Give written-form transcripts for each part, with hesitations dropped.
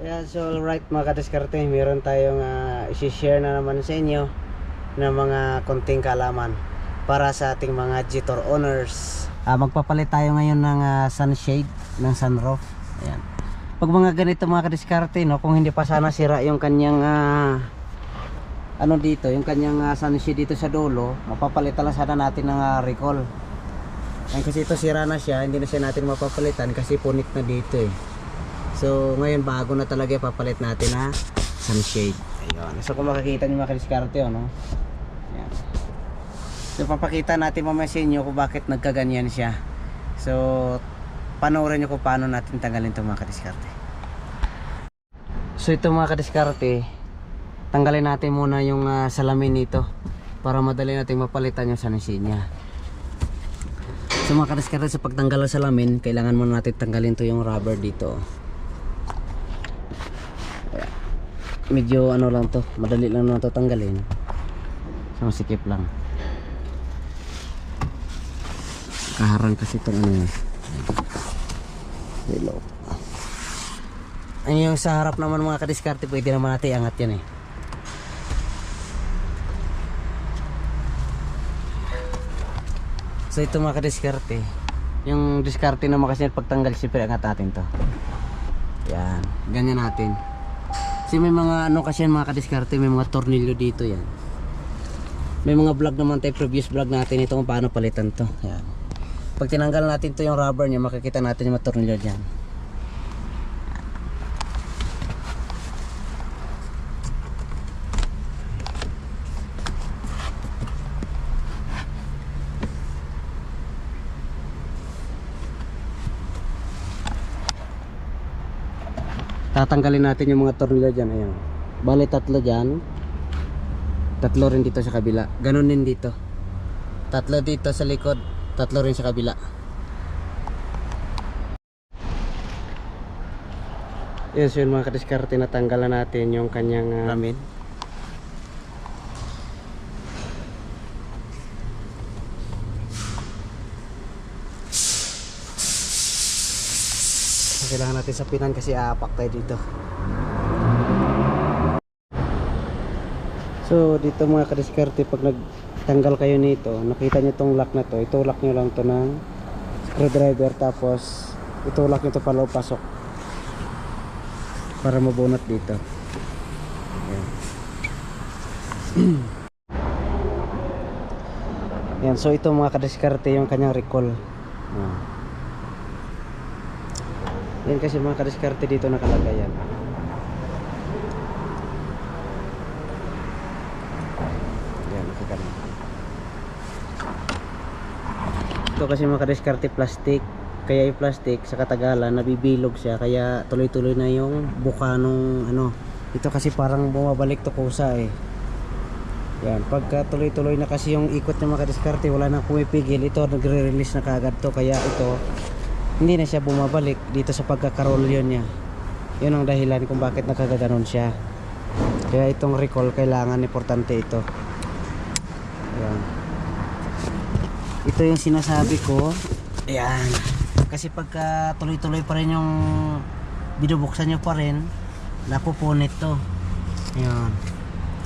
Yeah, so alright mga kadiskarte, meron tayong isi-share na naman sa inyo ng mga konting kaalaman para sa ating mga Jetor owners. Magpapalit tayo ngayon ng sunshade ng sunroof. Ayan. Pag mga ganito mga kadiskarte, no, kung hindi pa sana sira yung kanyang ano dito, yung kanyang sunshade dito sa dulo, mapapalitan lang sana natin ng recall. Ayan, kasi ito sira na siya, hindi na siya natin mapapalitan kasi punit na dito eh. So ngayon bago na talaga papalit natin na sunshade. Ayun. So kung makikita niyo mga kadiskarte, no? Ayan. So papakita natin mamaya sa inyo kung bakit nagkaganyan siya. So panoorin niyo kung paano natin tanggalin ito mga kadiskarte. So ito mga kadiskarte, tanggalin natin muna yung salamin nito para madali natin mapalitan yung sunshade niya. So mga kadiskarte, sa pagtanggal ng salamin, kailangan muna natin tanggalin to yung rubber dito. Medyo ano lang to, madali lang naman to tanggalin. So masikip lang. Kaharang kasi itong ano yan. Hello. Ay, yung sa harap naman mga kadiskarte, pwede naman natin iangat yan eh. So ito mga kadiskarte, yung diskarte naman kasi pagtanggal, siyempre angat natin to. Yan, ganyan natin. Kasi may mga ano kasi yan mga kadiskarte, may mga tornilyo dito yan. May mga vlog naman tayo, previous vlog natin ito kung paano palitan to. Yan. Pag tinanggal natin to yung rubber niya, makikita natin yung mga tornilyo dyan. Tatanggalin natin yung mga tornilyo dyan. Ayan. Bali tatlo dyan, tatlo rin dito sa kabila, ganun din dito, tatlo dito sa likod, tatlo rin sa kabila. Yes, yun mga kadiskarte, natanggalan natin yung kanyang ramin. Kailangan natin sapinan kasi aapak tayo dito. So dito mga kadiskarte, pag nagtanggal kayo nito, nakita nyo itong lock na to, itulak nyo lang to ng screwdriver, tapos itulak nyo to pa loob pasok para mabunot dito. Ayan. Ayan, so ito mga kadiskarte yung kanyang recall. Yan kasi mga kadiskarte, dito nakalagay yan. Yan, nakikita. Ito kasi mga kadiskarte, plastic. Kaya yung plastic sa katagalan nabibilog siya, kaya tuloy-tuloy na yung buka nung ano. Ito kasi parang bumabalik to kusa eh. Yan, pagka tuloy-tuloy na kasi yung ikot ng mga kadiskarte, wala nang pumipigil. Ito nagre-release na kaagad to, kaya ito hindi na siya bumabalik dito sa pagkakarolyo niya. Yun ang dahilan kung bakit nakagaganon siya. Kaya itong recall, kailangan, importante ito. Ayan. Ito yung sinasabi ko. Ayan. Kasi pagka tuloy-tuloy pa rin yung binubuksan nyo pa rin, napupunit to. Ayan.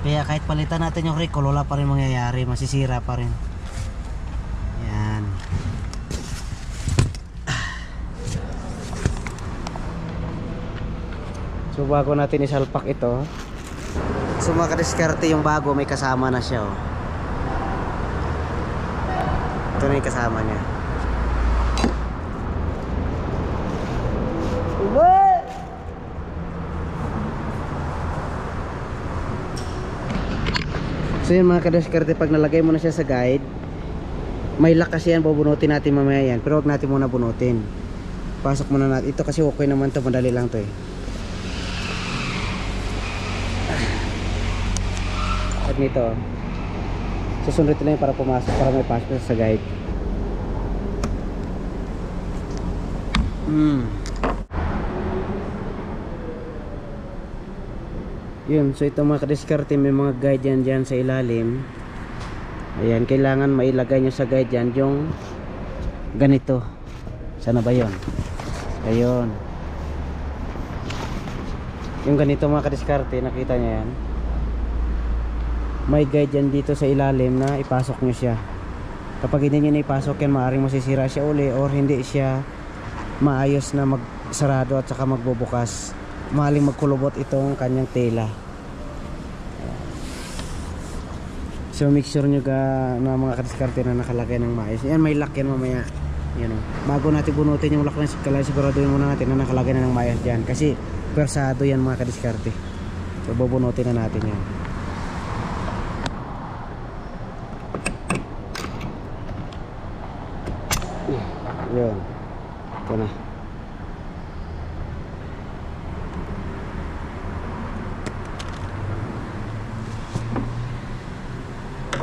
Kaya kahit palitan natin yung recall, wala pa rin mangyayari, masisira pa rin. Ayan. So bago natin isalpak ito, so mga kadiskarte, yung bago may kasama na siya oh. Ito na yung kasama niya. So yun mga kadiskarte, pag nalagay mo na siya sa guide, may lock kasi yan, bubunutin natin mamaya yan, pero wag natin muna bunutin. Pasok muna natin ito kasi okay naman to, madali lang to eh. At nito susunod lang para pumasok, para may pasok sa guide. Yun, so ito mga kadiskarte, may mga guide yan dyan sa ilalim. Ayan, kailangan mailagay nyo sa guide yan yung ganito. Sana ba yun? Ayun. Yung ganito mga kadiskarte, nakita niya yan, may guide yan dito sa ilalim na ipasok nyo siya. Kapag hindi nyo na ipasok yan, maaaring masisira siya uli or hindi siya maayos na magsarado at saka magbubukas. Maaaring magkulubot itong kanyang tela. So make sure nyo na mga kadiskarte na nakalagay ng maayos. Yan, may lock yan mamaya. Yan, bago natin bunutin yung lock na siguraduhin muna natin na nakalagay na ng maayos dyan, kasi persado yan mga kadiskarte. So bubunutin na natin yan. Yun, ito na.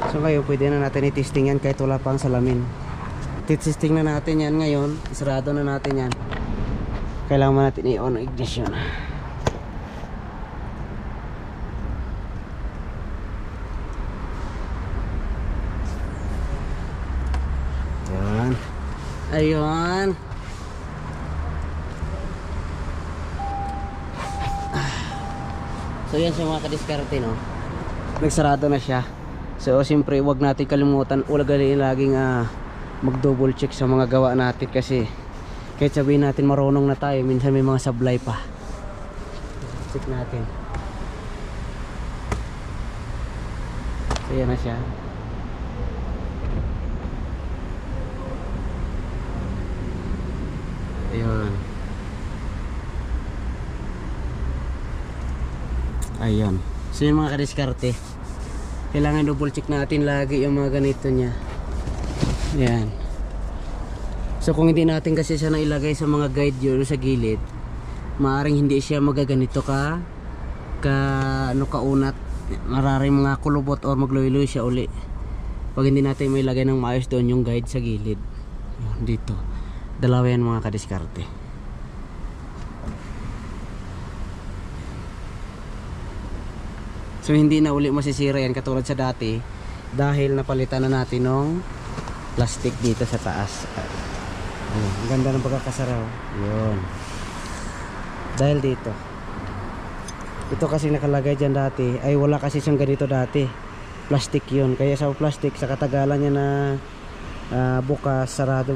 So ngayon pwede na natin i-testing yan kahit wala pang salamin. Testing na natin yan ngayon. Isarado na natin yan. Kailangan mo natin i-on ang ignition. Yan. Ayun. So yan siya mga kadiskarte, no? Nagsarado na siya. So siyempre wag natin kalimutan, laging mag-double check sa mga gawa natin, kasi kahit sabihin natin marunong na tayo, minsan may mga sablay pa. Check natin. So yan na siya. Ayun. Ayun. So yung mga kadiskarte, kailangan double check natin lagi yung mga ganito niya. Yan. So kung hindi natin kasi siya nailagay sa mga guide yun sa gilid, maaring hindi siya magaganito kaunat. Maraming mga kulubot or magluloy siya uli pag hindi natin may lagay ng maayos doon yung guide sa gilid. Yan, dito. Dalawa yan mga kadiskarte. So hindi na uli masisira yan katulad sa dati, dahil napalitan na natin ng plastic dito sa taas. Ayun, ang ganda ng pagkakasaraw. Yun. Dahil dito. Ito kasi nakalagay dyan dati, ay wala kasi siyang ganito dati. Plastic yun. Kaya sa plastic, sa katagalan niya na bukas sarado,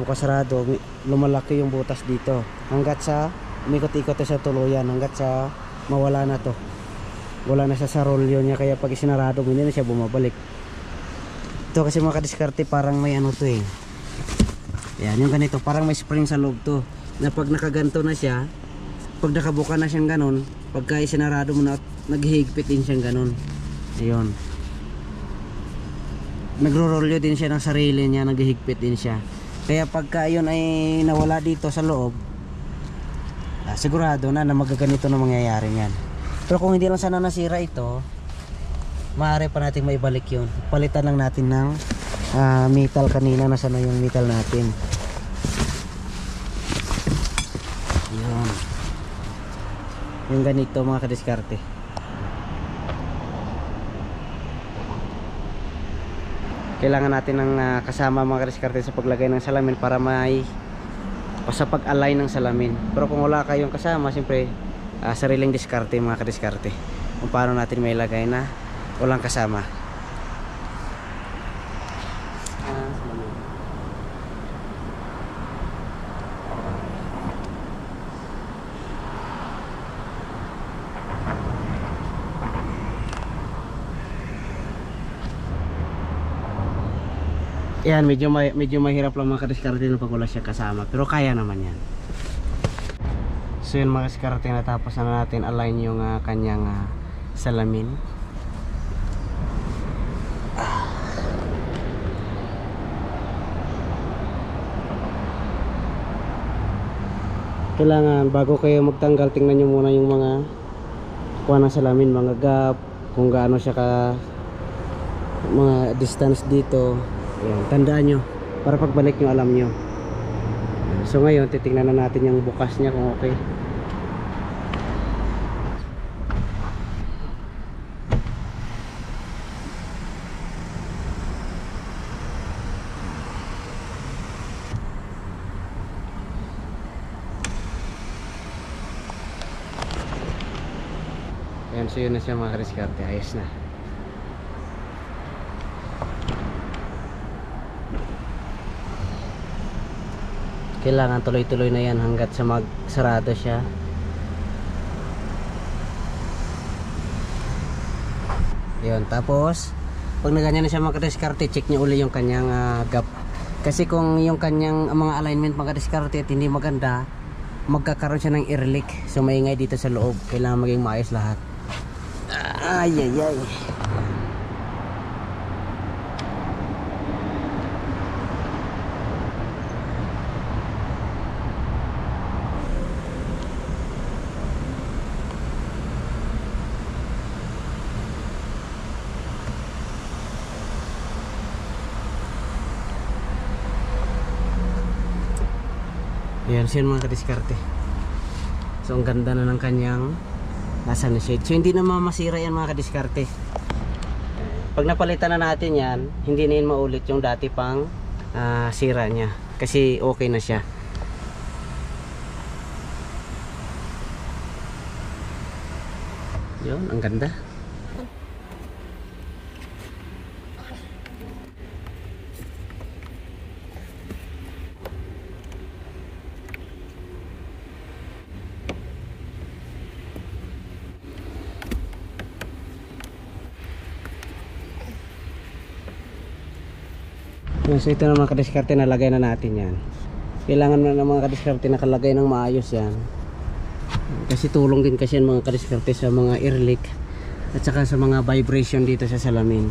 lumalaki yung butas dito. Hanggat sa umikot-ikot sa tuluyan, hanggat sa mawala na to. Wala na siya sa rolyo niya, kaya pag isinarado hindi na siya bumabalik. Ito kasi mga kadiskarte, parang may ano to eh. Yan, yung ganito, parang may spring sa loob to, na pag nakaganto na siya, pag nakabuka na siyang ganon, pagka isinarado mo na, naghihigpit din siyang ganon. Ayun. Nagro-rolyo din siya ng sarili niya, naghihigpit din siya. Kaya pagka yun ay nawala dito sa loob, sigurado na magaganito na mangyayari niyan. Pero kung hindi lang sana nasira ito, maaari pa natin maibalik yun. Palitan lang natin ng metal kanina. Nasa na yung metal natin. Yun. Yung ganito mga kadiskarte. Kailangan natin ng kasama mga kadiskarte sa paglagay ng salamin para may sa pag-align ng salamin. Pero kung wala kayong kasama, siyempre sariling diskarte mga kadiskarte kung paano natin may lagay na walang kasama. Yan, medyo mahirap lang mga kadiskarte pag wala siya kasama, pero kaya naman yan. So yun mga kadiskarte, natapos na natin align yung kanyang salamin. Kailangan bago kayo magtanggal, tingnan nyo muna yung mga kuha ng salamin, mga gap, kung gaano siya mga distance dito. Ayan, tandaan nyo para pagbalik nyo alam nyo. So ngayon titingnan na natin yung bukas niya kung okay. Yan, so yun na siya mga kadiskarte, ayos na. Kailangan tuloy-tuloy na yan hanggat sa magsarado siya. Yun, tapos pag naganyan na siya mga kadiskarte, check nyo uli yung kanyang gap. Kasi kung yung kanyang mga alignment mga kadiskarte at hindi maganda, magkakaroon siya ng air leak. So maingay dito sa loob. Kailangan maging maayos lahat. Ay ay ay. Ayan siya mga kadiskarte. So ang ganda na ng kanyang nasa na shade. So hindi na masira yan mga kadiskarte. Pag napalitan na natin yan, hindi na yun maulit yung dati pang sira niya. Kasi okay na siya. Yun, ang ganda. So ito na mga kadiskarte, nalagay na natin yan. Kailangan na ng mga kadiskarte nakalagay ng maayos yan. Kasi tulong din kasi yan mga kadiskarte sa mga air leak at saka sa mga vibration dito sa salamin.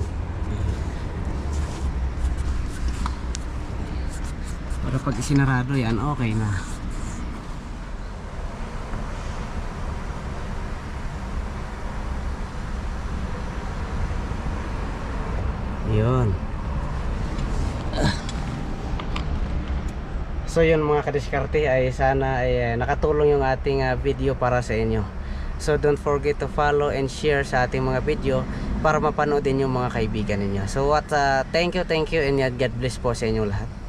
Para pag isinarado yan, okay na. Yun. So yun mga kadiskarte, ay sana ay nakatulong yung ating video para sa inyo. So don't forget to follow and share sa ating mga video para mapanood din yung mga kaibigan ninyo. So thank you and God bless po sa inyo lahat.